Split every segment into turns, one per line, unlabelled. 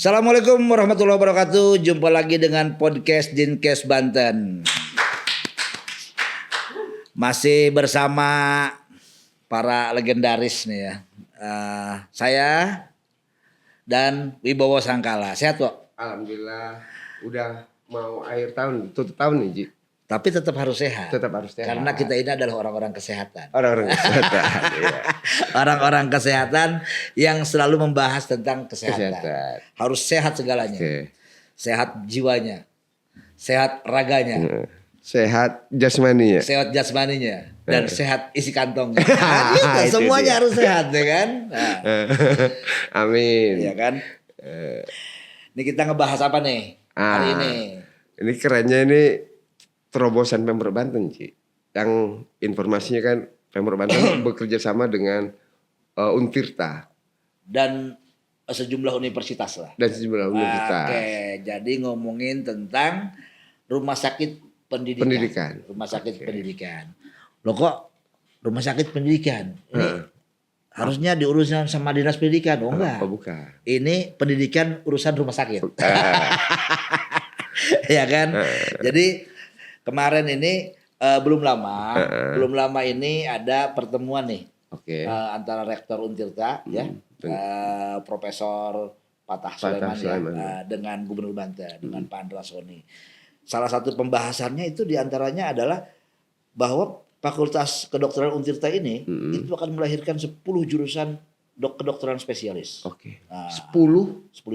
Assalamualaikum warahmatullahi wabarakatuh. Jumpa lagi dengan podcast Dinkes Banten. Masih bersama para legendaris nih ya. Saya dan Wibowo Sangkala. Sehat kok?
Alhamdulillah. Udah mau akhir tahun, tutup tahun nih Ji.
Tapi tetap harus sehat.
Tetap harus sehat.
Karena kita ini adalah orang-orang kesehatan.
Orang-orang kesehatan. Iya.
Orang-orang kesehatan yang selalu membahas tentang kesehatan. Harus sehat segalanya.
Oke.
Sehat jiwanya. Sehat raganya.
Sehat jasmaninya.
Sehat jasmaninya. Dan sehat isi kantongnya. Nah, gitu, semuanya harus sehat ya kan. Nah.
Amin.
Ya kan. Ini kita ngebahas apa nih hari ini?
Ini kerennya ini terobosan Pemprov Banten Ci. Yang informasinya kan Pemprov Banten bekerja sama dengan Untirta.
Dan sejumlah universitas lah.
Dan sejumlah universitas.
Oke, jadi ngomongin tentang rumah sakit pendidikan. Rumah sakit pendidikan. Loh kok rumah sakit pendidikan? Ini harusnya diurusin sama dinas pendidikan. Oh enggak.
Oh bukan.
Ini pendidikan urusan rumah sakit. Ya kan? Jadi kemarin ini belum lama ini ada pertemuan nih.
Oke.
Antara Rektor Untirta ya, Profesor Patah Sulaiman ya, dengan Gubernur Banten, dengan Pak Andra Soni. Salah satu pembahasannya itu diantaranya adalah bahwa Fakultas Kedokteran Untirta ini itu akan melahirkan 10 jurusan kedokteran spesialis.
Oke. 10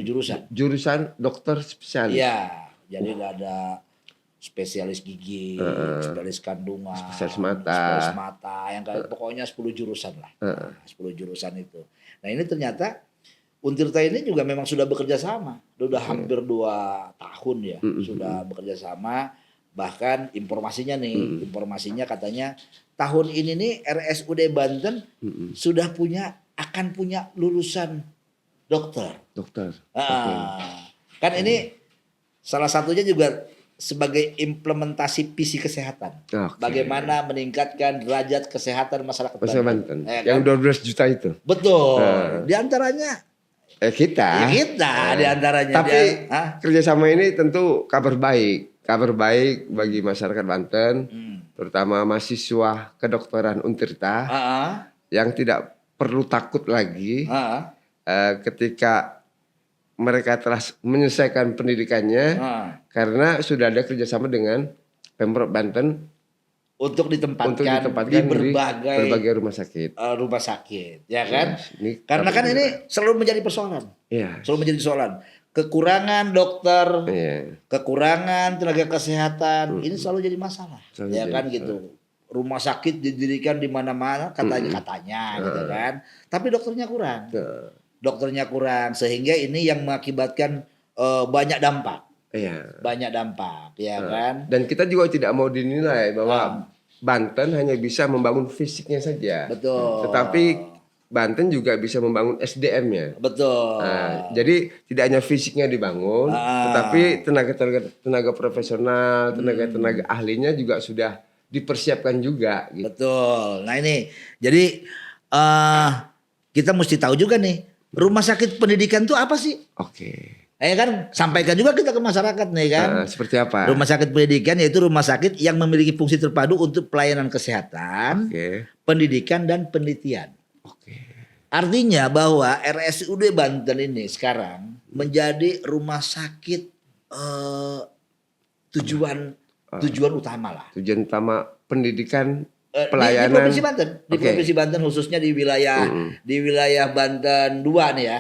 jurusan.
Jurusan dokter spesialis.
Iya, jadi ada spesialis gigi, spesialis kandungan, spesialis mata, yang kayak pokoknya 10 jurusan lah. 10 jurusan itu. Nah, ini ternyata Untirta ini juga memang sudah bekerja sama. Sudah hampir 2 tahun ya, sudah bekerja sama. Bahkan informasinya informasinya katanya tahun ini nih RSUD Banten sudah akan punya lulusan dokter. Kan ini salah satunya juga sebagai implementasi visi kesehatan. Bagaimana meningkatkan derajat kesehatan masyarakat Banten.
Yang 12 juta itu.
Betul. Di antaranya
kita.
Di antaranya.
Tapi kerjasama ini tentu kabar baik bagi masyarakat Banten, terutama mahasiswa kedokteran Untirta yang tidak perlu takut lagi ketika mereka telah menyelesaikan pendidikannya karena sudah ada kerjasama dengan Pemprov Banten untuk ditempatkan di berbagai rumah sakit. Ya kan? Karena kan ini selalu menjadi persoalan. Selalu menjadi persoalan. Kekurangan dokter, kekurangan tenaga kesehatan, ini selalu jadi masalah. Gitu. Rumah sakit didirikan di mana-mana katanya gitu kan. Tapi dokternya kurang. Sehingga ini yang mengakibatkan banyak dampak. Banyak dampak, ya kan? Dan kita juga tidak mau dinilai bahwa Banten hanya bisa membangun fisiknya saja.
Betul.
Tetapi Banten juga bisa membangun SDM-nya.
Betul.
Jadi tidak hanya fisiknya dibangun, tetapi tenaga profesional, tenaga ahlinya juga sudah dipersiapkan juga. Gitu.
Betul. Nah ini, jadi kita mesti tahu juga nih, rumah sakit pendidikan itu apa sih?
Oke.
Kan sampaikan juga kita ke masyarakat nih kan.
Seperti apa?
Rumah sakit pendidikan yaitu rumah sakit yang memiliki fungsi terpadu untuk pelayanan kesehatan, pendidikan dan penelitian. Artinya bahwa RSUD Banten ini sekarang menjadi rumah sakit tujuan utama lah.
Tujuan utama pendidikan
di
pelayanan
Provinsi Banten, Provinsi Banten khususnya di wilayah Banten 2 nih ya.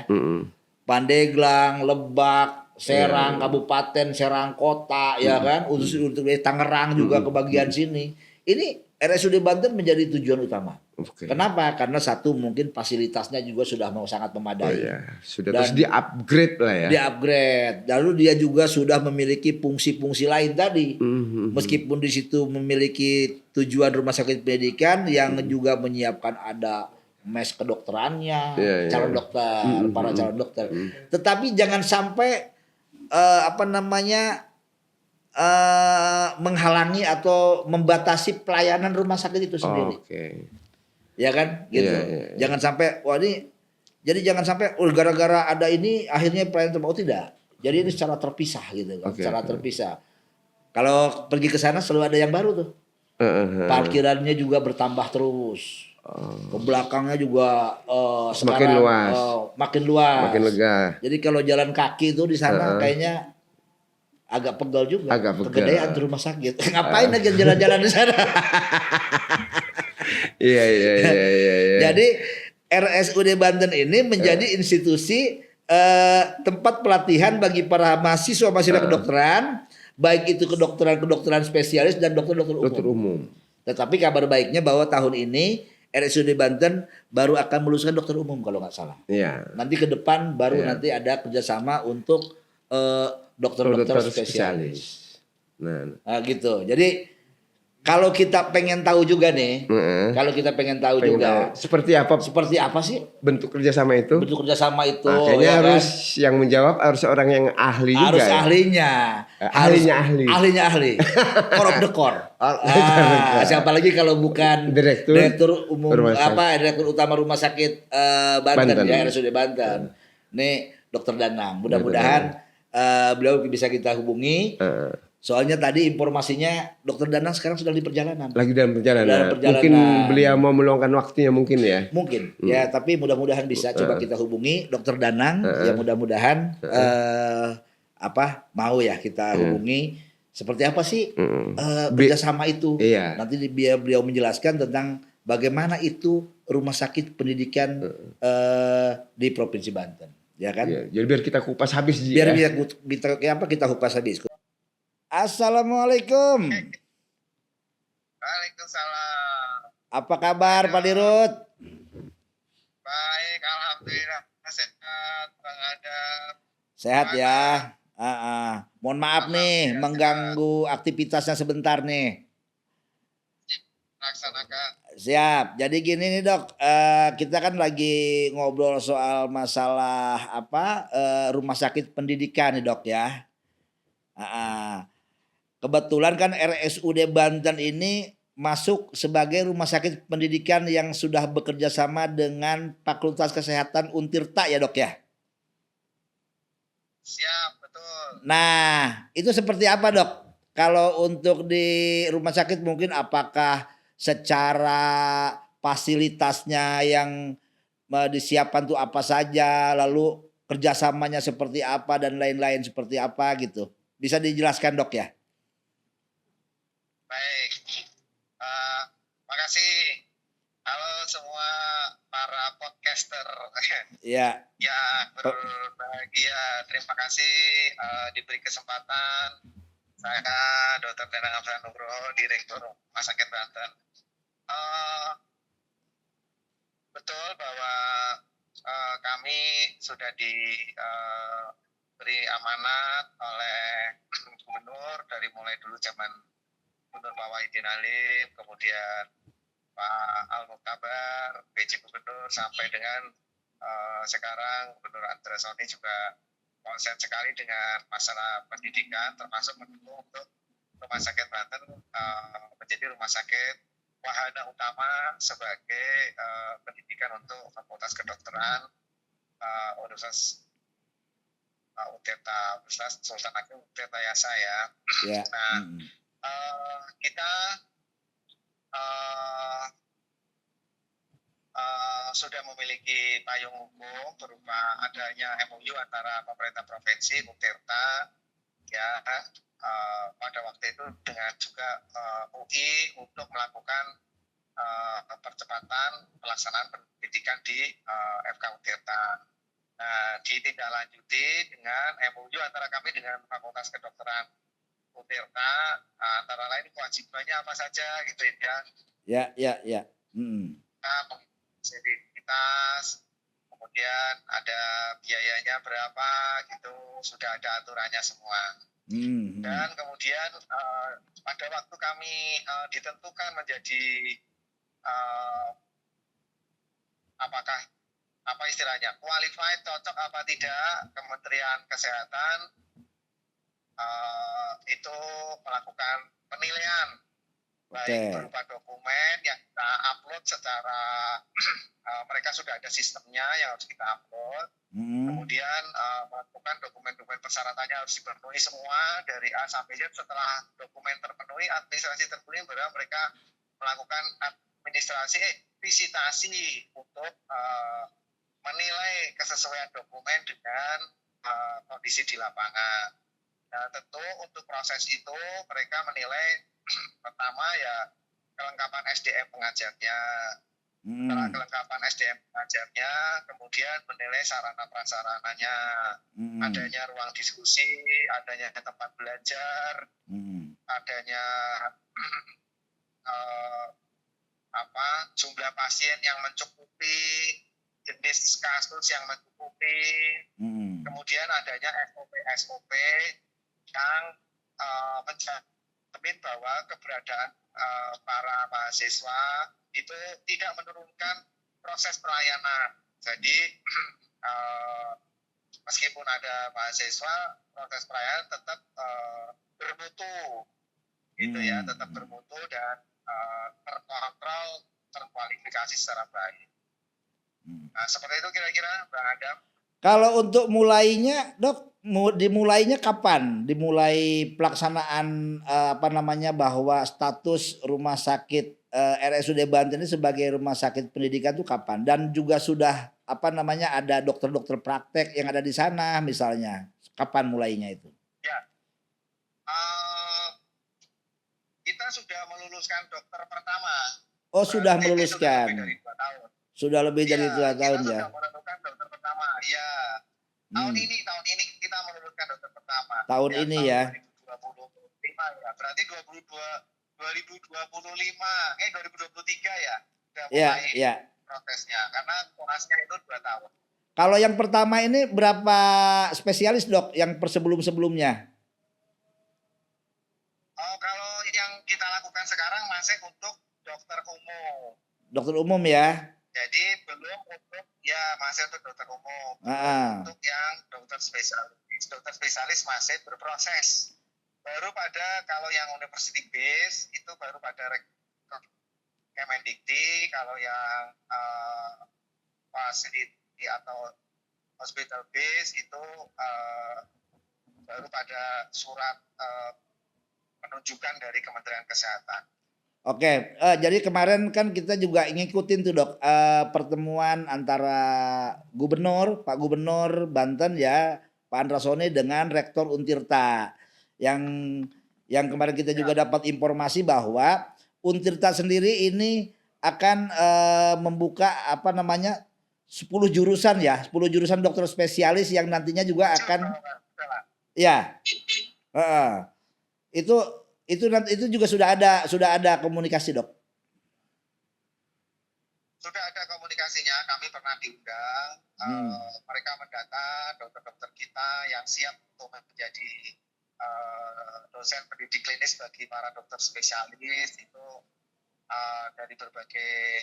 Pandeglang, Lebak, Serang, Kabupaten Serang Kota, ya kan, untuk Tangerang juga ke bagian sini. Ini RSUD Banten menjadi tujuan utama. Kenapa? Karena satu mungkin fasilitasnya juga sudah sangat memadai.
Sudah terus di-upgrade lah ya.
Di-upgrade. Lalu dia juga sudah memiliki fungsi-fungsi lain tadi. Meskipun di situ memiliki tujuan rumah sakit pendidikan yang juga menyiapkan ada mes kedokterannya, calon dokter, para calon dokter. Tetapi jangan sampai menghalangi atau membatasi pelayanan rumah sakit itu sendiri. Ya kan gitu. Jangan sampai ini Jadi jangan sampai gara-gara ada ini akhirnya pelayanan terbaik tidak. Jadi ini secara terpisah gitu kan, secara terpisah. Kalau pergi ke sana selalu ada yang baru tuh. Parkirannya juga bertambah terus. Ke belakangnya juga
semakin
sekarang
luas.
Makin luas.
Makin lega.
Jadi kalau jalan kaki itu di sana kayaknya agak pegal juga.
Agak pegal.
Kegedean tuh rumah sakit. Ngapain lagi jalan-jalan di sana?
Iya.
Jadi RSUD Banten ini menjadi institusi tempat pelatihan bagi para mahasiswa kedokteran, baik itu kedokteran spesialis dan dokter umum. Tetapi kabar baiknya bahwa tahun ini RSUD Banten baru akan meluluskan dokter umum kalau nggak salah.
Iya.
Nanti ke depan baru nanti ada kerjasama untuk dokter spesialis. Nah, gitu. Jadi kalau kita pengen tahu juga nih,
seperti apa
sih
bentuk kerjasama itu? Kayaknya
ya
harus yang menjawab harus orang yang ahli
harus
juga.
Ahlinya ahli. Core of the core. Siapa lagi kalau bukan direktur umum direktur utama rumah sakit Banten ya, RSUD Banten. Nih Dokter Danang. Mudah-mudahan beliau bisa kita hubungi. Soalnya tadi informasinya Dokter Danang sekarang sedang di perjalanan.
Lagi dalam perjalanan. Mungkin beliau mau meluangkan waktunya mungkin ya.
Mungkin ya, tapi mudah-mudahan bisa coba kita hubungi Dokter Danang. Ya mudah-mudahan mau ya kita hubungi. Seperti apa sih kerjasama itu?
Iya.
Nanti beliau menjelaskan tentang bagaimana itu rumah sakit pendidikan di Provinsi Banten, ya kan?
Iya, jadi biar kita kupas habis.
Kita kupas habis. Assalamualaikum.
Waalaikumsalam.
Apa kabar Pak Dirut?
Baik, alhamdulillah sehat, Bang Adam.
Sehat ya. Mohon maaf nih mengganggu aktivitasnya sebentar nih.
Laksanakan.
Siap. Jadi gini nih Dok, kita kan lagi ngobrol soal masalah rumah sakit pendidikan nih Dok ya. Kebetulan kan RSUD Banten ini masuk sebagai rumah sakit pendidikan yang sudah bekerja sama dengan Fakultas Kesehatan Untirta ya Dok ya?
Siap, betul.
Nah, itu seperti apa Dok? Kalau untuk di rumah sakit mungkin apakah secara fasilitasnya yang disiapkan tuh apa saja, lalu kerjasamanya seperti apa dan lain-lain seperti apa gitu? Bisa dijelaskan Dok ya?
Baik, makasih. Halo semua para podcaster.
Ya.
Ya, berbahagia. Terima kasih diberi kesempatan. Saya Dr. Danang Amsal Nugroho, Direktur Rumah Sakit Banten. Betul bahwa kami sudah diberi amanat oleh Gubernur dari mulai dulu zaman Gubernur Pak Wahidin Halim, kemudian Pak Al-Muqtabar, PJ Gubernur, sampai dengan sekarang Gubernur Andreas Soni juga konsen sekali dengan masalah pendidikan, termasuk mendukung untuk Rumah Sakit Banten menjadi rumah sakit wahana utama sebagai pendidikan untuk Fakultas Kedokteran Universitas Untirta, Universitas Sultan Agung Untirta Yasa ya. Nah, kita sudah memiliki payung hukum berupa adanya MOU antara pemerintah provinsi Untirta ya pada waktu itu dengan juga UI untuk melakukan percepatan pelaksanaan pendidikan di FK Untirta. Nah, ditindaklanjuti dengan MOU antara kami dengan Fakultas Kedokteran Untirta, antara lain kewajibannya apa saja gitu ya.
Ya.
Aktivitas, kemudian ada biayanya berapa gitu, sudah ada aturannya semua. Dan kemudian pada waktu kami ditentukan menjadi apa istilahnya qualified, cocok apa tidak, Kementerian Kesehatan itu melakukan penilaian baik berupa dokumen yang kita upload secara mereka sudah ada sistemnya yang harus kita upload. Kemudian melakukan dokumen-dokumen persyaratannya harus dipenuhi semua dari A sampai Z. Setelah dokumen terpenuhi, administrasi terpenuhi, baru mereka melakukan administrasi visitasi untuk menilai kesesuaian dokumen dengan kondisi di lapangan. Nah, tentu untuk proses itu mereka menilai pertama ya kelengkapan SDM pengajarnya. Setelah kelengkapan SDM pengajarnya, kemudian menilai sarana prasarananya, adanya ruang diskusi, adanya tempat belajar, adanya jumlah pasien yang mencukupi, jenis kasus yang mencukupi, kemudian adanya SOP yang menjamin bahwa keberadaan para mahasiswa itu tidak menurunkan proses pelayanan. Jadi meskipun ada mahasiswa, proses pelayanan tetap bermutu, gitu ya, tetap bermutu dan terkontrol, terkualifikasi secara baik. Nah, seperti itu kira-kira, Bang Adam.
Kalau untuk mulainya, Dok, dimulainya kapan? Dimulai pelaksanaan bahwa status rumah sakit RSUD Banten ini sebagai rumah sakit pendidikan itu kapan? Dan juga sudah ada dokter-dokter praktek yang ada di sana misalnya. Kapan mulainya itu?
Ya, kita sudah meluluskan dokter pertama.
Oh, sudah meluluskan.
Sudah lebih dari 2 tahun.
Sudah lebih dari 2 tahun ya.
Kita sudah menemukan dokter pertama. Ya. Tahun ini kita menemukan dokter pertama.
Tahun ini ya.
2025 ya. Berarti 2023 ya. Sudah
mulai
prosesnya. Karena konasnya itu 2 tahun.
Kalau yang pertama ini berapa spesialis, Dok, yang sebelum-sebelumnya?
Oh, kalau yang kita lakukan sekarang masih untuk dokter umum.
Dokter umum ya.
Jadi belum untuk masih untuk dokter umum. Untuk yang dokter spesialis masih berproses. Baru pada kalau yang university base itu baru pada Kemendikti, kalau yang facility atau hospital base itu baru pada surat penunjukan dari Kementerian Kesehatan.
Oke, jadi kemarin kan kita juga ngikutin tuh, Dok, pertemuan antara Pak Gubernur Banten ya, Pak Andrasoni dengan Rektor Untirta. Yang kemarin kita juga dapat informasi bahwa Untirta sendiri ini akan membuka 10 jurusan ya, 10 jurusan dokter spesialis yang nantinya juga akan itu juga sudah ada komunikasi, Dok.
Sudah ada komunikasinya, kami pernah diundang. Mereka mendata dokter-dokter kita yang siap untuk menjadi dosen pendidik klinis bagi para dokter spesialis itu dari berbagai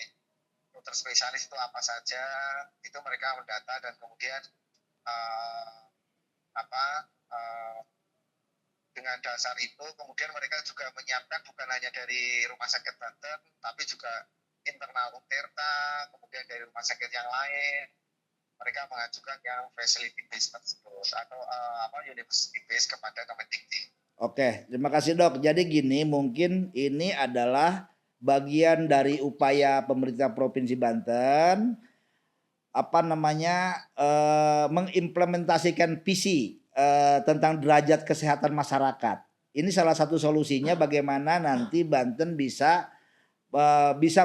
dokter spesialis itu apa saja, itu mereka mendata dan kemudian dengan dasar itu kemudian mereka juga menyiapkan bukan hanya dari Rumah Sakit Banten tapi juga internal Untirta, kemudian dari rumah sakit yang lain mereka mengajukan yang facility based tersebut atau university based kepada Kemendikti.
Oke, terima kasih, Dok. Jadi gini, mungkin ini adalah bagian dari upaya pemerintah Provinsi Banten mengimplementasikan visi tentang derajat kesehatan masyarakat. Ini salah satu solusinya bagaimana nanti Banten bisa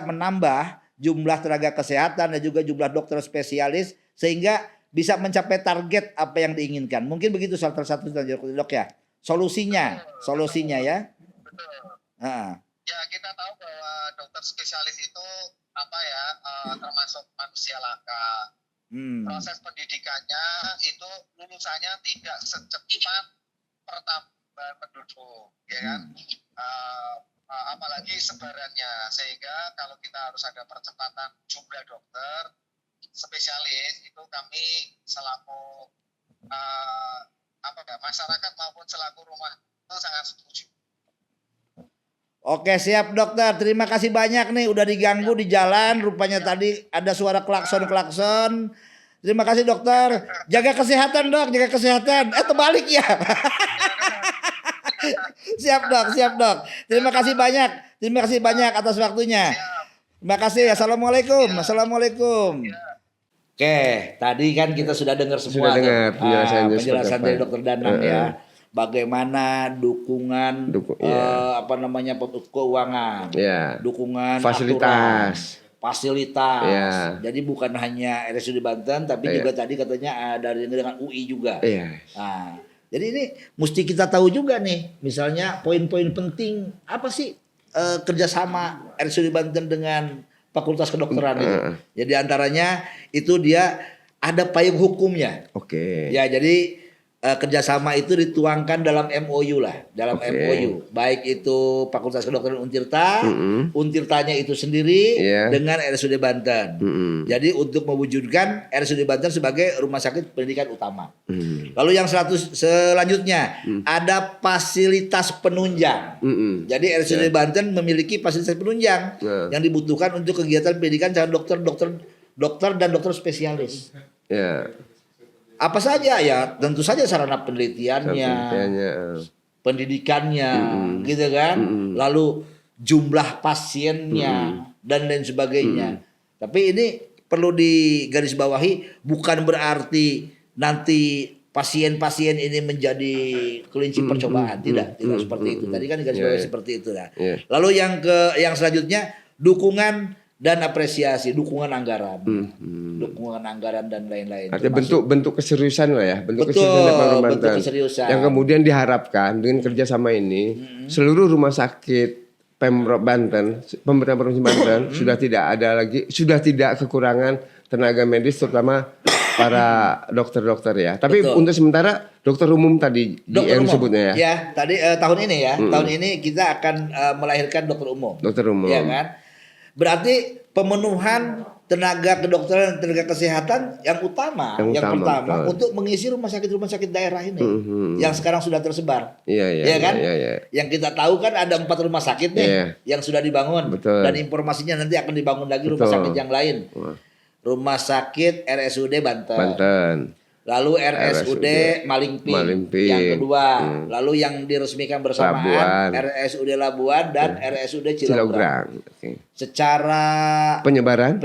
menambah jumlah tenaga kesehatan dan juga jumlah dokter spesialis sehingga bisa mencapai target apa yang diinginkan. Mungkin begitu salah satu, Dok ya. Solusinya ya.
Betul. Ya, kita tahu bahwa dokter spesialis itu termasuk manusia langka. Proses pendidikannya itu lulusannya tidak secepat pertambahan penduduk, ya kan? Apalagi sebarannya, sehingga kalau kita harus ada percepatan jumlah dokter spesialis itu kami selaku masyarakat maupun selaku rumah itu sangat setuju.
Oke, siap dokter. Terima kasih banyak nih udah diganggu di jalan. Rupanya tadi ada suara klakson. Terima kasih dokter. Jaga kesehatan dok, jaga kesehatan. Terbalik ya. Siap dok. Terima kasih banyak atas waktunya. Terima kasih. Assalamualaikum. Oke, tadi kan kita sudah dengar semua.
Sudah dengar
penjelasan dari dokter Danang ya. Bagaimana dukungan keuangan, dukungan
fasilitas.
Aturan, jadi bukan hanya RSUD Banten tapi juga tadi katanya dari dengan UI juga. Nah, jadi ini mesti kita tahu juga nih, misalnya poin-poin penting apa sih kerjasama RSUD Banten dengan Fakultas Kedokteran itu. Jadi antaranya itu dia ada payung hukumnya. Ya, jadi kerjasama itu dituangkan dalam MOU lah, MOU. Baik itu Fakultas Kedokteran Untirta, Untirtanya itu sendiri dengan RSUD Banten. Jadi untuk mewujudkan RSUD Banten sebagai rumah sakit pendidikan utama. Lalu yang selanjutnya ada fasilitas penunjang. Jadi RSUD Banten memiliki fasilitas penunjang yang dibutuhkan untuk kegiatan pendidikan calon dokter dan dokter spesialis. Apa saja ya, tentu saja sarana penelitiannya, pendidikannya, gitu kan. Lalu jumlah pasiennya dan lain sebagainya. Tapi ini perlu digarisbawahi, bukan berarti nanti pasien-pasien ini menjadi kelinci percobaan, tidak seperti itu. Tadi kan digarisbawahi seperti itu lah. Lalu yang selanjutnya dukungan dan apresiasi, dukungan anggaran dan lain-lain.
Artinya bentuk keseriusan lah ya, bentuk keseriusan yang kemudian diharapkan dengan kerjasama ini seluruh rumah sakit Pemprov Banten, pemerintah Provinsi Banten sudah tidak kekurangan tenaga medis, terutama para dokter-dokter ya. Tapi untuk sementara dokter umum tadi yang disebutnya ya.
Ya, tadi tahun ini ya, tahun ini kita akan melahirkan dokter umum. Ya kan? Berarti pemenuhan tenaga kedokteran, tenaga kesehatan yang pertama untuk mengisi rumah sakit daerah ini yang sekarang sudah tersebar. Yang kita tahu kan ada 4 rumah sakit nih yang sudah dibangun. Dan informasinya nanti akan dibangun lagi rumah sakit yang lain. Rumah sakit RSUD Banten. Lalu RSUD Malingping yang kedua. Lalu yang diresmikan bersamaan RSUD Labuan dan RSUD Cilograng. Secara penyebaran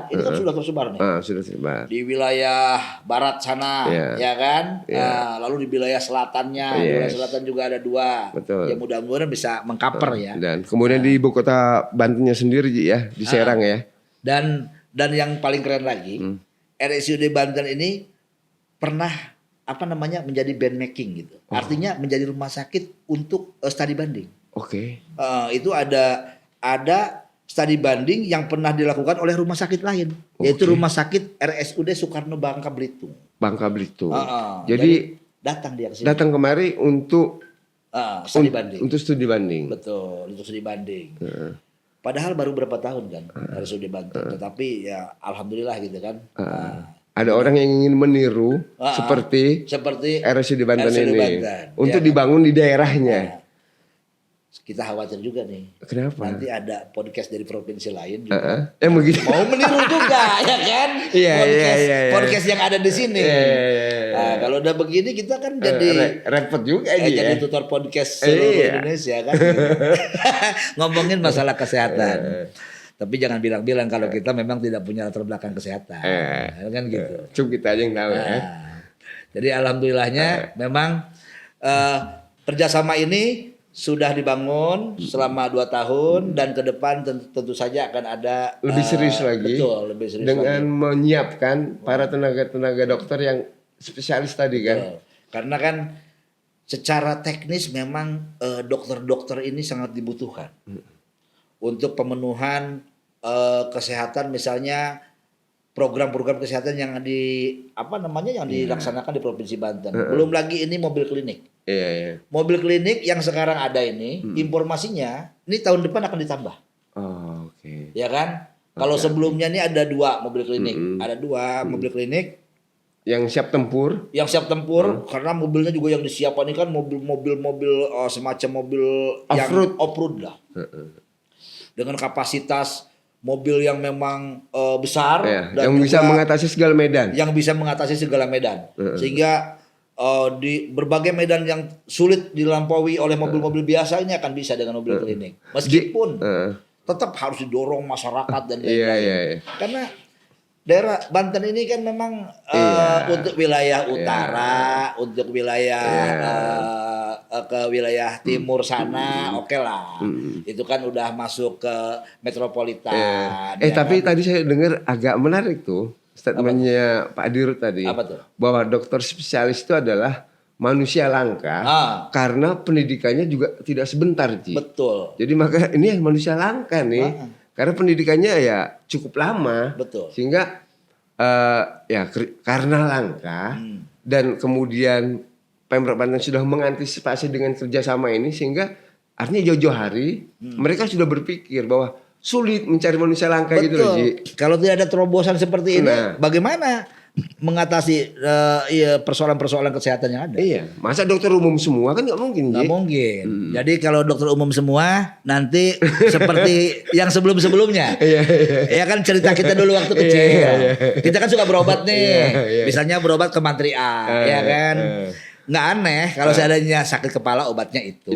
itu kan sudah tersebar nih.
Sudah tersebar.
Di wilayah barat sana, ya kan? Lalu di wilayah selatannya, di wilayah selatan juga ada 2. Ya mudah-mudahan bisa mengcover ya.
Dan kemudian di ibu kota Bantennya sendiri ya, di Serang ya.
Dan yang paling keren lagi, RSUD Banten ini pernah menjadi benchmarking gitu. Artinya menjadi rumah sakit untuk studi banding. Itu ada studi banding yang pernah dilakukan oleh rumah sakit lain, yaitu rumah sakit RSUD Soekarno Bangka Belitung. Jadi datang dia ke sini.
Datang kemari untuk
studi banding.
Untuk studi banding.
Betul, untuk studi banding. Padahal baru berapa tahun kan RSUD Banten, tetapi ya alhamdulillah gitu kan.
Ada orang yang ingin meniru seperti RSUD Banten ini untuk dibangun di daerahnya.
Kita khawatir juga nih.
Kenapa?
Nanti ada podcast dari provinsi lain juga.
Mau
meniru juga, ya kan? Podcast yang ada di sini. Nah, kalau udah begini kita kan jadi
repot juga
jadi tutor podcast seluruh Indonesia kan. Ngomongin masalah kesehatan. Tapi jangan bilang-bilang kalau kita memang tidak punya latar belakang kesehatan. Kan gitu.
Cuma kita aja yang tahu ya.
Jadi alhamdulillahnya memang kerjasama ini sudah dibangun selama 2 tahun dan ke depan tentu saja akan ada
lebih serius lagi.
Lebih serius
dengan menyiapkan para tenaga dokter yang spesialis tadi kan.
Karena kan secara teknis memang dokter-dokter ini sangat dibutuhkan. Untuk pemenuhan kesehatan, misalnya program-program kesehatan yang dilaksanakan di Provinsi Banten. Belum lagi ini mobil klinik. Mobil klinik yang sekarang ada ini, informasinya ini tahun depan akan ditambah. Ya kan? Kalau sebelumnya ini ada 2 mobil klinik, ada 2 mobil klinik
Yang siap tempur.
Yang siap tempur karena mobilnya juga yang disiapkan ini kan mobil semacam mobil yang off-road lah. Dengan kapasitas mobil yang memang besar
dan yang bisa mengatasi segala medan.
Yang bisa mengatasi segala medan. Sehingga di berbagai medan yang sulit dilampaui oleh mobil-mobil biasa ini akan bisa dengan mobil klinik. Meskipun tetap harus didorong masyarakat dan lain-lain. Karena daerah Banten ini kan memang untuk wilayah utara, untuk wilayah ke wilayah timur sana, oke lah. Itu kan udah masuk ke metropolitan.
Tapi tadi saya dengar agak menarik tuh statementnya Pak Dirut tadi.
Apa tuh?
Bahwa dokter spesialis itu adalah manusia langka karena pendidikannya juga tidak sebentar, Ci.
Betul.
Jadi maka ini manusia langka nih. Karena pendidikannya ya cukup lama.
Betul.
Sehingga karena langka dan kemudian Pemprov Banten sudah mengantisipasi dengan kerjasama ini sehingga artinya jauh-jauh hari mereka sudah berpikir bahwa sulit mencari manusia langka.
Betul.
Gitu loh, Ji.
Kalau tidak ada terobosan seperti ini, bagaimana mengatasi persoalan-persoalan kesehatan yang ada?
Iya, masa dokter umum semua kan nggak mungkin.
Nggak mungkin. Jadi kalau dokter umum semua nanti seperti yang sebelum-sebelumnya. Ya kan cerita kita dulu waktu kecil. Kita kan suka berobat nih. Misalnya berobat ke Mantri A, ya kan. Nggak aneh kalau seandainya sakit kepala obatnya itu.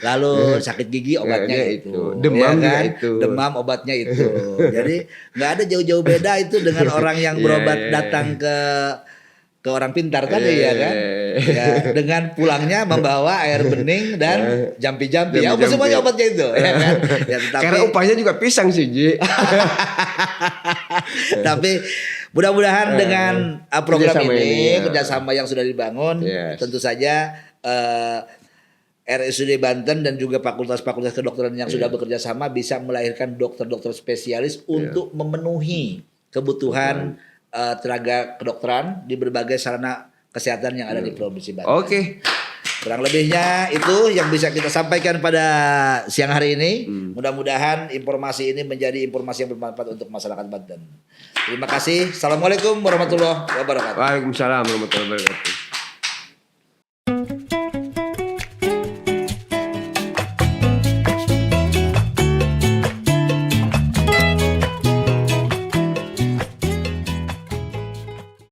Lalu sakit gigi obatnya itu.
Demam
ya kan?
itu.
Demam obatnya itu. Jadi nggak ada jauh-jauh beda itu dengan orang yang berobat datang ke orang pintar tadi ya kan. Ya, dengan pulangnya membawa air bening dan jampi-jampi. Ya semuanya obatnya itu ya kan. Ya, tetapi,
karena upahnya juga pisang sih, Ji.
Tapi mudah-mudahan dengan program kerjasama yang sudah dibangun, tentu saja RSUD Banten dan juga fakultas-fakultas kedokteran yang sudah bekerja sama bisa melahirkan dokter-dokter spesialis untuk memenuhi kebutuhan tenaga kedokteran di berbagai sarana kesehatan yang ada di Provinsi Banten.
Oke.
Kurang lebihnya itu yang bisa kita sampaikan pada siang hari ini. Mudah-mudahan informasi ini menjadi informasi yang bermanfaat untuk masyarakat Banten. Terima kasih. Assalamualaikum warahmatullahi wabarakatuh.
Waalaikumsalam warahmatullahi wabarakatuh.